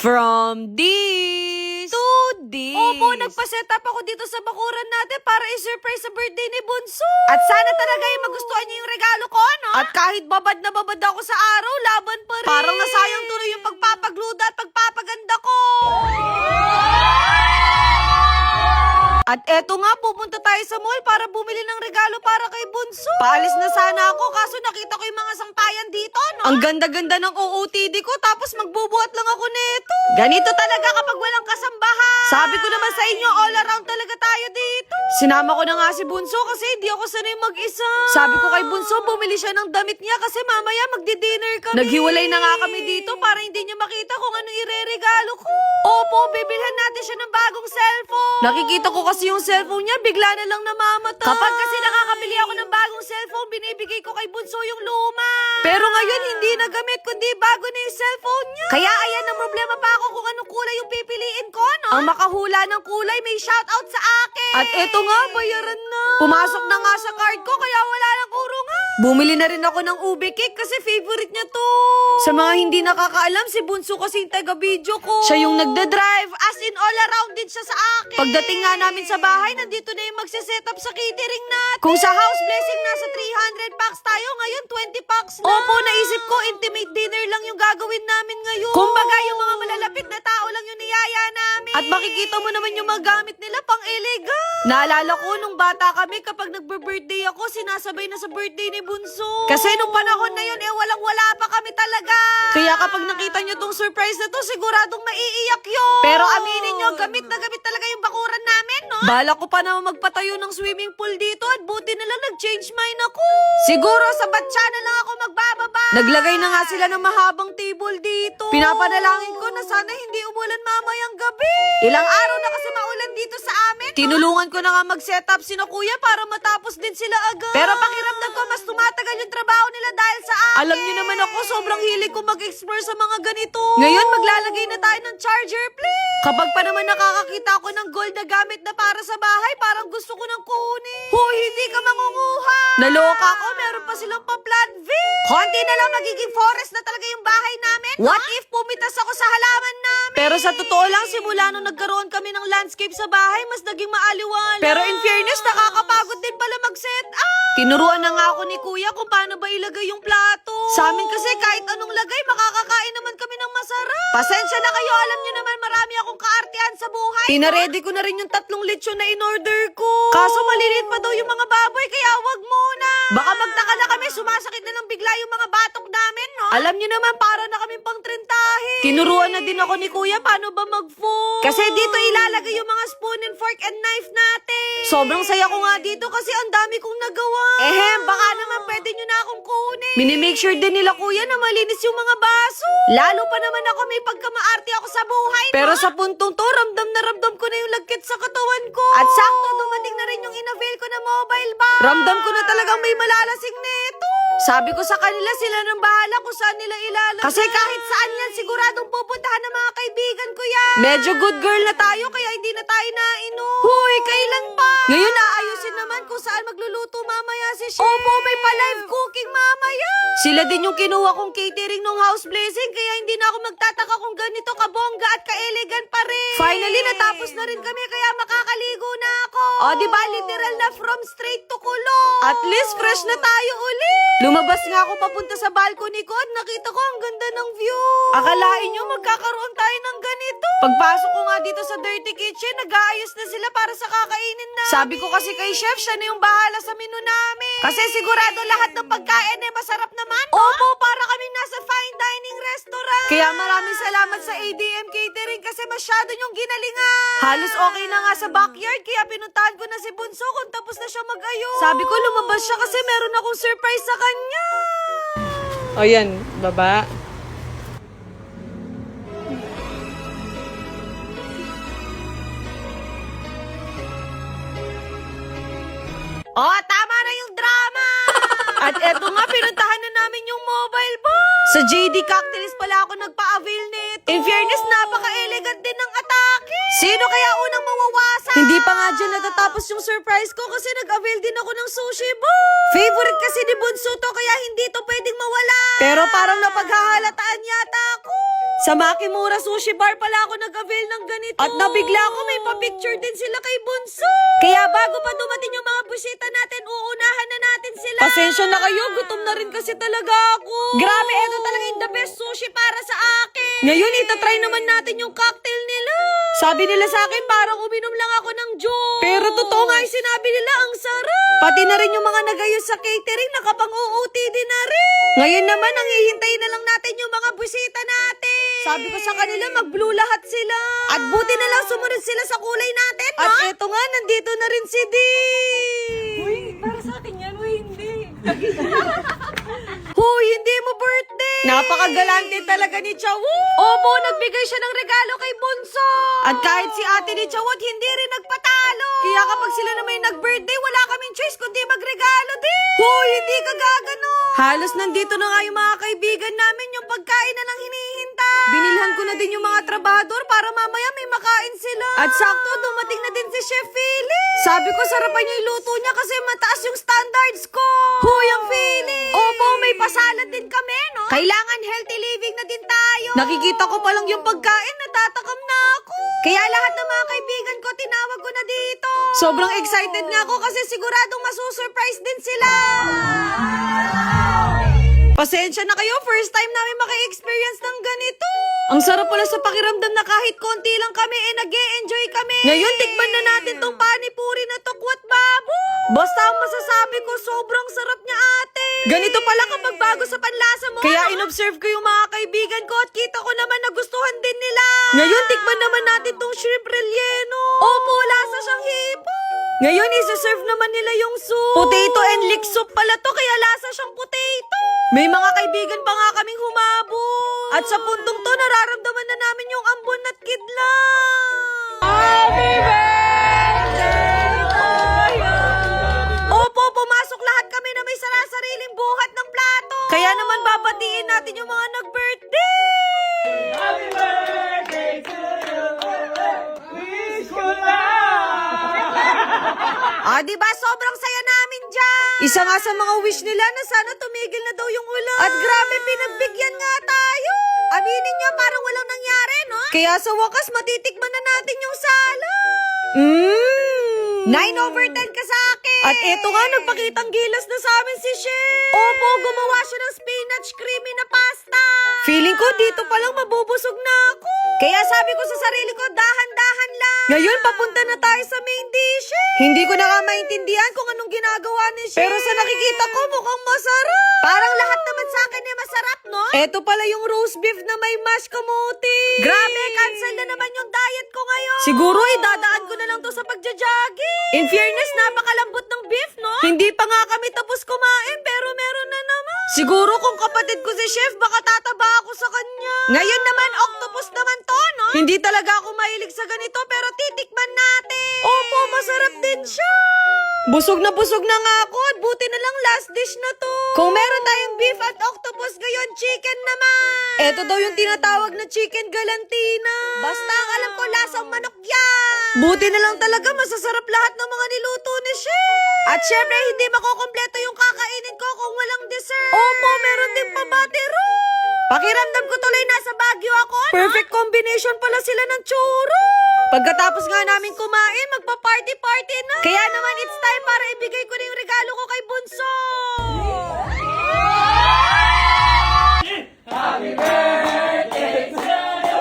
From this to this. Opo, nagpa-set up ako dito sa bakuran natin para i-surprise sa birthday ni Bunso. At sana talaga yung magustuhan niyo yung regalo ko, no? At kahit babad na babad ako sa araw, laban pa rin. Parang nasayang tuloy yung pagpapagluda at pagpapaganda ko. At eto nga, pupunta tayo sa mall para bumili ng regalo para kay Bunso. Paalis na sana ako, kaso nakita ko yung mga sampayan dito, no? Ang ganda-ganda ng OOTD ko, tapos magbubuhat lang ako nito. Ganito talaga kapag walang kasambahan. Sabi ko naman sa inyo, all around talaga tayo dito. Sinama ko na nga si Bunso kasi hindi ako sanay mag-isa. Sabi ko kay Bunso, bumili siya ng damit niya kasi mamaya magdi-dinner kami. Naghiwalay na nga kami dito para hindi niya makita kung ano ireregalo ko. Opo, bibilhan natin siya ng bagong cellphone. Nakikita ko kasi yung cellphone niya, bigla na lang namamatay. Kapag kasi nakakabili ako ng bagong cellphone, binibigay ko kay Bunso yung luma. Pero ngayon, hindi na gamit, kundi bago na yung cellphone niya. Kaya ayan, ang problema pa ako kung anong kulay yung pipiliin ko, no? Ang makahula ng kulay, may shoutout sa akin. At eto nga, bayaran na. Pumasok na nga sa card ko, kaya wala lang kurungan. Bumili na rin ako ng ube cake kasi favorite niya to. Sa mga hindi nakakaalam, si Bunso kasi yung taga-video ko. Siya yung nagda-drive, as in all around din siya sa akin. Pagdating nga namin sa bahay, nandito na yung magsiset-up sa catering natin. Kung sa house blessing nasa 300 packs tayo, ngayon 20 packs na. Opo, naisip ko intimate dinner lang yung gagawin namin ngayon. Kumbaga yung mga malalapit na tao lang yung niyaya namin. At makikita mo naman yung mga gamit nila pang elegant. Naalala ko nung bata kami kapag nagbe-birthday ako, sinasabay na sa birthday ni Bunso. Kasi nung panahon na yun, walang-wala pa kami talaga. Kaya kapag nakita nyo tong surprise na to, siguradong maiiyak yun. Pero aminin nyo, gamit na gamit talaga yung bakuran namin, no? Bala ko pa naman magpatayo ng swimming pool dito at buti na lang nag-change mind ako. Siguro sa batsa na lang ako magbababa. Naglagay na nga sila ng mahabang table dito. Pinapanalangin ko na sana hindi umulan mamayang gabi. Ilang araw na kasi maulan dito sa amin. Tinulungan ko na nga mag-setup sina kuya para matapos din sila agad. Pero pakiramdam ko mas tumatagal yung trabaho nila dahil sa akin. Alam niyo naman ako, sobrang hilig ko mag-explore sa mga ganito. Ngayon maglalagay na tayo ng charger, please. Kapag pa naman nakakakita ako ng gold na gamit na para sa bahay, parang gusto ko nang kunin. Hoy, hindi ka mangunguha. Naloka ako, meron pa silang pa-plant V. Konti na lang magiging forest na talaga yung bahay namin. What if pumitas ako sa halaman namin? Pero sa totoo lang, simula nung nagkaroon kami ng landscape sa bahay, mas naging maaliwala. Pero in fairness, nakakapagod din pala mag-set up. Tinuruan na nga ako ni kuya kung paano ba ilagay yung plato. Sa amin kasi kahit anong lagay, makakakain naman kami ng masarap. Pasensya na kayo, alam nyo naman marami akong kaartihan sa buhay. Pinaredy ko na rin yung 3 lechon na in-order ko. Kaso maliliit pa daw yung mga baboy, kaya wag muna. Baka magtaka na kami, sumasakit na lang bigla yung mga batok namin, no? Alam nyo naman, para na kaming pang 30. Tinuruan na din ako ni kuya paano ba mag-food. Kasi dito ilalagay yung mga spoon and fork and knife natin. Sobrang saya ko nga dito kasi ang dami kong nagawa. Baka naman pwede nyo na akong kunin. Minimake sure din nila kuya na malinis yung mga baso. Lalo pa naman ako may pagkamaarte ako sa buhay, Pero no? sa puntong to, ramdam na ramdam ko na yung lagkit sa katawan ko. At sakto, dumating na rin yung in-avail ko na mobile bar. Ramdam ko na talagang may malalasing neto. Sabi ko sa kanila, sila nang bahala kung saan nila ilalagay. Kasi kahit saan yan, siguradong pupuntahan ng mga kaibigan ko yan. Medyo good girl na tayo, kaya hindi na tayo nainom. Huy, kailan pa? Ngayon, aayusin naman kung saan magluluto mamaya si Chef. Opo, may pa-live cooking mamaya. Sila din yung kinuha kong catering ng house blessing, kaya hindi na ako magtataka kung ganito kabongga at ka-elegant pa rin. Finally, natapos na rin kami, kaya makakaligo na ako. O, diba, literal na from straight to kulong. At least fresh na tayo uli. Lumabas nga ako papunta sa balcony ko at nakita ko ang ganda ng view. Akalain nyo magkakaroon tayo ng ganito. Pagpasok ko nga dito sa dirty kitchen, nag-aayos na sila para sa kakainin na. Sabi ko kasi kay chef, siya na yung bahala sa menu namin. Kasi sigurado lahat ng pagkain ay masarap naman, no? Opo, para kami nasa fine dining restaurant. Kaya maraming salamat sa ADM Catering kasi masyado yung ginalingan. Halos okay na nga sa backyard, kaya pinuntahan ko na si Bunso kung tapos na siya mag-ayos. Sabi ko lumabas siya kasi meron akong surprise sa kanya. O yan, baba. Oh, tama na yung drama! At eto nga, pinuntahan na namin yung mobile box. Sa JD Cocktails pala ako nagpa-avail nito. In fairness, napaka-elegant din ng atake. Sino kaya unang mawawasan? Hindi pa nga dyan natatapos yung surprise ko kasi nag-avail din ako ng sushi bar. Favorite kasi ni Bunso to kaya hindi to pwedeng mawala. Pero parang napaghahalataan yata ako. Sa Makimura Sushi Bar pala ako nag-avail ng ganito. At nabigla ako may pa-picture din sila kay Bunso. Kaya bago pa dumating yung mga busita natin, uunahan na natin sila. Pasensya na kayo, gutom na rin kasi talaga ako. Grabe, eto talaga yung the best sushi para sa akin. Ngayon, itatry naman natin yung cocktail nila. Sabi nila sa akin, parang uminom lang ako ng juice. Pero totoo nga yung sinabi nila, ang sarap. Pati na rin yung mga nagayos sa catering, nakapang-OOTD na rin. Ngayon naman, ang hihintayin na lang natin yung mga busita natin. Sabi ko sa kanila, mag-blue lahat sila. At buti na lang sumunod sila sa kulay natin, no? At eto nga, nandito na rin si Dee. Uy, para sa akin yan, uy, hindi. Huy, hindi mo birthday! Napakagalante talaga ni Chawot! Opo, nagbigay siya ng regalo kay Bunso! At kahit si ate ni Chawot, hindi rin nagpatalo! Kaya kapag sila na may nag-birthday, wala kaming choice kundi magregalo din! Huy, hindi ka gagano! Halos nandito na nga yung mga kaibigan namin, yung pagkain na lang hinihintay! Binilhan ko na din yung mga trabahador para mamaya may makain sila! At sakto, dumating na din si Chef Philip! Sabi ko, sarapan niya yung luto niya kasi mataas yung standards ko! Huy, ang Philip! Opo, may pasalad din kami, no? Kailangan healthy living na din tayo. Nakikita ko pa lang yung pagkain, natatakam na ako. Kaya lahat ng mga kaibigan ko, tinawag ko na dito. Sobrang excited nga ako kasi siguradong masusurprise din sila. Pasensya na kayo, first time namin maka-experience ng ganito. Ang sarap pala sa pakiramdam na kahit konti lang kami, nag-e-enjoy kami. Ngayon, tikman na natin tong panipuri na tokwat babo. Basta ang masasabi ko, sobrang sarap niya ate. Ganito pala kapag bago sa panlasa mo. Kaya inobserve ko yung mga kaibigan ko at kita ko naman nagustuhan din nila. Ngayon, tikman naman natin tong shrimp relleno. Opo, lasa siyang hipo. Ngayon, isa-serve naman nila yung soup. Potato and leek soup pala to, kaya lasa siyang potato. May mga kaibigan pa nga kaming humabol. At sa puntong to, nararamdaman na namin yung ambon at kidlang. Happy birthday to you! Opo, pumasok lahat kami na may sarasariling buhat ng plato. Kaya naman babatiin natin yung mga nag-birthday. Happy birthday to you. Wish ko lang. Diba? Sobrang saya namin dyan. Isa nga sa mga wish nila na sana tumigil na daw yung ulan. At grabe, pinagbigyan nga tayo. Aminin niya, parang walang nangyari, no? Kaya sa wakas, matitikman na natin yung sala. 9/10 ka sa akin. At eto nga, nagpakitang gilas na sa amin si Chef. Opo, gumawa siya ng spinach creamy na pasta. Feeling ko dito palang mabubusog na ako. Kaya sabi ko sa sarili ko, dahan-dahan lang. Ngayon, papunta na tayo sa main dish. Hindi ko na nga maintindihan kung anong ginagawa ni Chef. Pero sa nakikita ko, mukhang masarap. Parang lahat naman sa akin ay masarap, no? Eto pala yung roast beef na may mashed kamote. Grabe, cancel na naman yung diet ko ngayon. Siguro, idadaan ko na lang to sa pagja-jogging. In fairness, napakalambot ng beef, no? Hindi pa nga kami tapos kumain, pero meron na naman. Siguro kung kapatid ko si Chef, baka tataba ako sa kanya. Ngayon naman, octopus naman to, no? Hindi talaga ako mahilig sa ganito, pero titikman natin. Opo, masarap din siya. Busog na nga ako at buti na lang last dish na to. Kung meron tayong beef at octopus, ngayon chicken naman. Eto daw yung tinatawag na chicken galantina. Basta ang alam ko, lasang manok yan. Buti na lang talaga masasarap lahat ng mga niluto ni Chef. At syempre, hindi makukompleto yung kakainin ko kung walang dessert. Opo, meron din pabatero. Pakiramdam ko tuloy nasa Baguio ako, no? Perfect combination pala sila ng churro. Pagkatapos nga namin kumain, magpa-party-party na. Kaya naman it's time para ibigay ko na yung regalo ko kay Bunso. Happy birthday to you.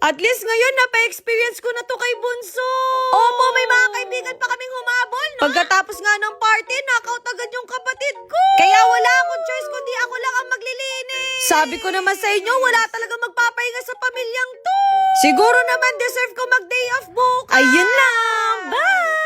At least ngayon, napa-experience ko na to kay Bunso. Opo, may mga kaibigan pa kaming humabol, no? Pagkatapos nga ng party, knockout agad yung kapatid ko. Kaya wala akong choice kundi ako lang ang maglilinis. Sabi ko naman sa inyo, wala talaga magpapahinga sa pamilyang to. Siguro naman deserve ko mag-day off book. Ayun lang. Bye!